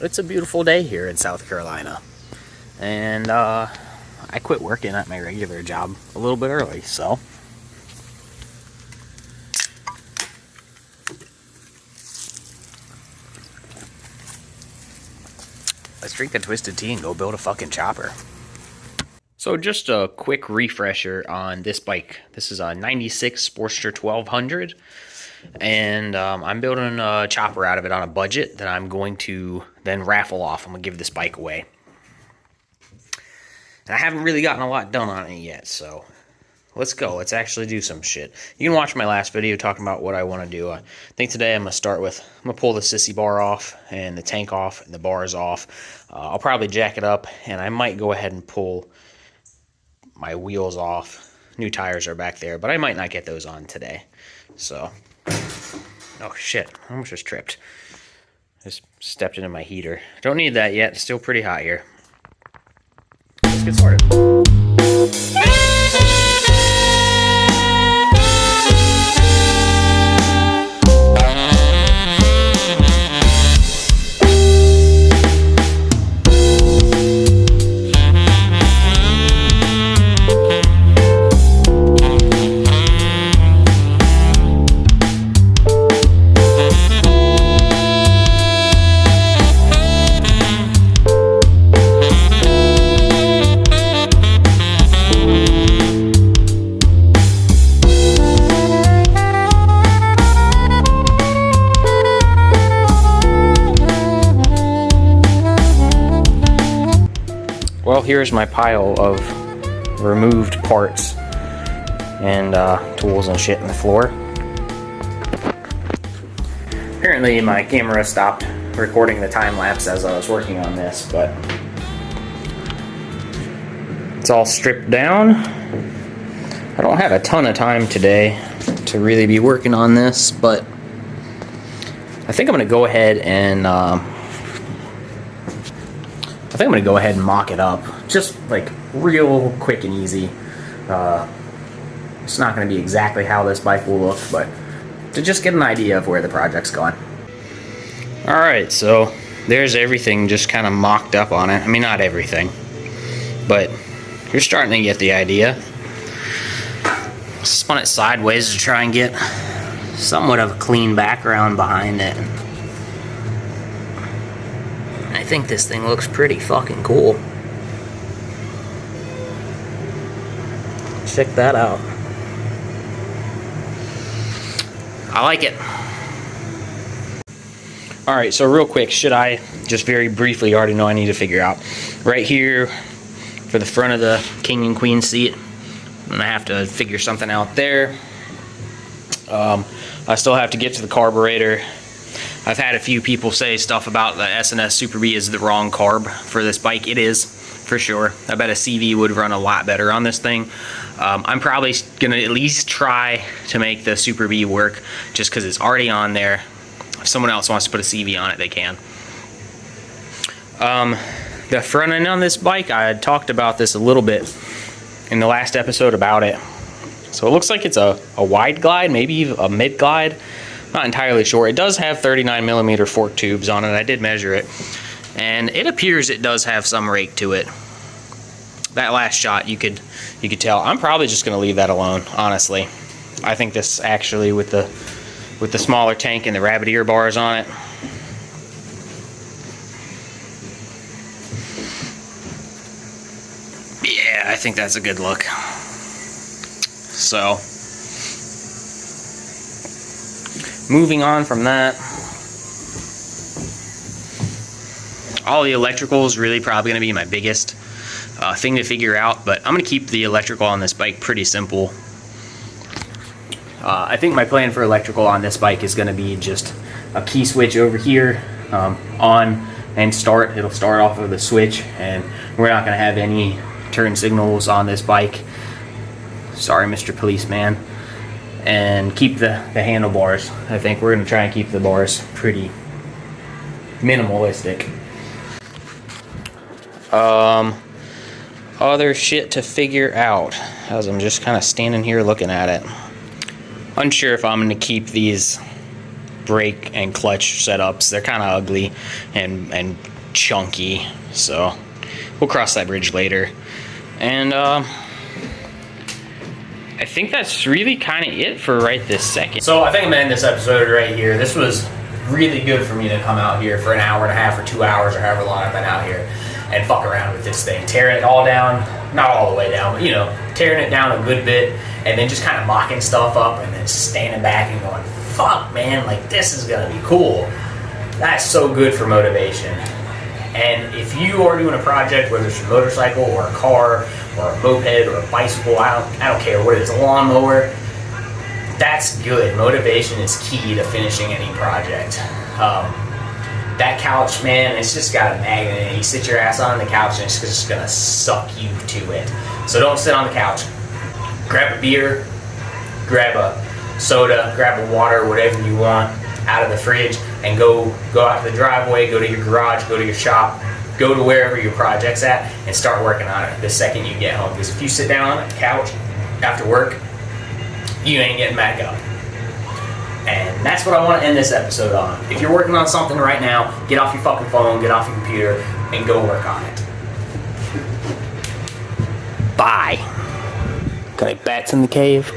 it's a beautiful day here in South Carolina. And I quit working at my regular job a little bit early, so let's drink a twisted tea and go build a fucking chopper. So just a quick refresher on this bike. This is a 96 Sportster 1200. And I'm building a chopper out of it on a budget that I'm going to then raffle off. I'm going to give this bike away. And I haven't really gotten a lot done on it yet, so let's go. Let's actually do some shit. You can watch my last video talking about what I want to do. I think today I'm going to start with, I'm going to pull the sissy bar off and the tank off and the bars off. I'll probably jack it up, and I might go ahead and pull my wheels off. New tires are back there, but I might not get those on today. So, oh shit, I almost just tripped. Just stepped into my heater. Don't need that yet, it's still pretty hot here. Let's get started. Well, here's my pile of removed parts and tools and shit in the floor. Apparently my camera stopped recording the time lapse as I was working on this, but it's all stripped down. I don't have a ton of time today to really be working on this, but I think I'm going to go ahead and mock it up, just like real quick and easy. It's not going to be exactly how this bike will look, but to just get an idea of where the project's going. Alright, so there's everything just kind of mocked up on it. I mean, not everything, but you're starting to get the idea. Spun it sideways to try and get somewhat of a clean background behind it. I think this thing looks pretty fucking cool. Check that out. I like it. Alright, so real quick, should I just very briefly, you already know I need to figure out. Right here, for the front of the king and queen seat, I'm going to have to figure something out there. I still have to get to the carburetor. I've had a few people say stuff about the S&S Super B is the wrong carb for this bike. It is, for sure. I bet a CV would run a lot better on this thing. I'm probably going to at least try to make the Super B work just because it's already on there. If someone else wants to put a CV on it, they can. The front end on this bike, I had talked about this a little bit in the last episode about it. So it looks like it's a wide glide, maybe a mid glide. Not entirely sure. It does have 39mm fork tubes on it. I did measure it, and it appears it does have some rake to it. That last shot, you could tell. I'm probably just going to leave that alone, honestly. I think this actually, with the smaller tank and the rabbit ear bars on it, yeah, I think that's a good look. So, moving on from that, all the electrical is really probably going to be my biggest thing to figure out, but I'm going to keep the electrical on this bike pretty simple. I think my plan for electrical on this bike is going to be just a key switch over here, on and start. It'll start off of the switch, and we're not going to have any turn signals on this bike. Sorry, Mr. Policeman. And keep the handlebars. I think we're going to try and keep the bars pretty minimalistic. Other shit to figure out as I'm just kind of standing here looking at it. Unsure if I'm going to keep these brake and clutch setups. They're kind of ugly and chunky, so we'll cross that bridge later. And I think that's really kind of it for right this second. So I think I'm gonna end this episode right here. This was really good for me to come out here for an hour and a half or 2 hours or however long I've been out here and fuck around with this thing, tearing it all down, not all the way down, but you know, tearing it down a good bit, and then just kind of mocking stuff up and then standing back and going, fuck man, like this is gonna be cool. That's so good for motivation. And if you are doing a project, whether it's a motorcycle or a car or a moped or a bicycle, I don't care what it is, a lawnmower, that's good. Motivation is key to finishing any project. That couch, man, it's just got a magnet in it. You sit your ass on the couch and it's just gonna suck you to it. So don't sit on the couch. Grab a beer, grab a soda, grab a water, whatever you want out of the fridge, and go out to the driveway, go to your garage, go to your shop, go to wherever your project's at, and start working on it the second you get home. Because if you sit down on the couch after work, you ain't getting back up. And that's what I want to end this episode on. If you're working on something right now, get off your fucking phone, get off your computer, and go work on it. Bye. Got any bats in the cave?